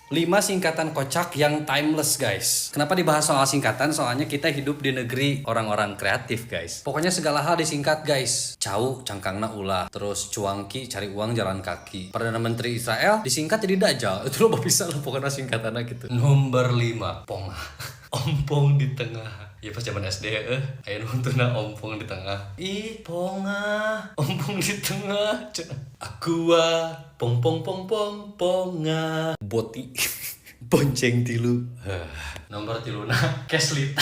5 singkatan kocak yang timeless guys. Kenapa dibahas soal singkatan? Soalnya kita hidup di negeri orang-orang kreatif guys. Pokoknya segala hal disingkat guys. Cau, cangkangna ulah. Terus cuangki, cari uang jalan kaki. Perdana Menteri Israel disingkat jadi Dajjal. Itu lo bisa lah pokoknya singkatannya gitu. Nomor 5, Pongah. Ompong di tengah. Ya pas zaman SD aya nuntuna ompong di tengah. Ih, Pongah, ompong di tengah. Aqua, pong pong pong pong ponga. Boti. Bonceng tilu. Nomor tiluna Keslita.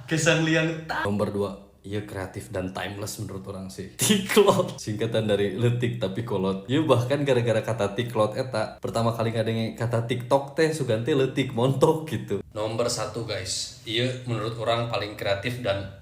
Kesanglian. Nomor 2, iya kreatif dan timeless menurut orang sih. Tiklot, singkatan dari letik tapi kolot. Ya bahkan gara-gara kata tiklot eta pertama kali ngadenge kata TikTok teh suganti letik montok gitu. Nomor 1 guys, iya menurut orang paling kreatif dan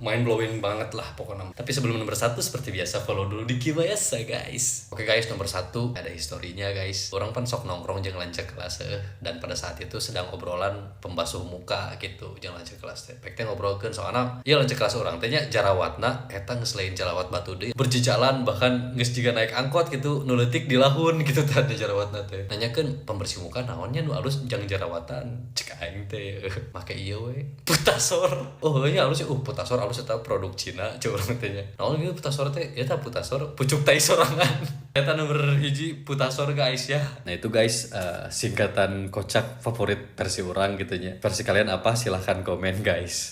mind blowing banget lah pokoknya. Tapi sebelum nomor 1 seperti biasa follow dulu di Kibayasa guys. Oke guys, nomor 1 ada historinya guys. Orang pan sok nongkrong jeung lancar kelas dan pada saat itu sedang obrolan pembasuh muka gitu jeung lancar kelas teh. Pek teh ngobrolkeun soalna ieu lancar kelas urang teh nya jarawatna eta geus lain jarawat batu deui. Berjejalan bahkan geus jiga naik angkot gitu nu leutik di lahun gitu teh jarawatna teh. Nanyakeun pembersih muka naonnya nu alus jang jarawatan. Cek aing teh make ieu we. Putasor. Oh nya alus putasor alus eta produk Cina coba orang tanya. Naon gitu putasor teh? Eta putasor pucuk tai sorangan. Eta nomor 1 putasor guys ya. Nah itu guys singkatan kocak favorit versi orang gitu nya. Versi kalian apa? Silahkan komen guys.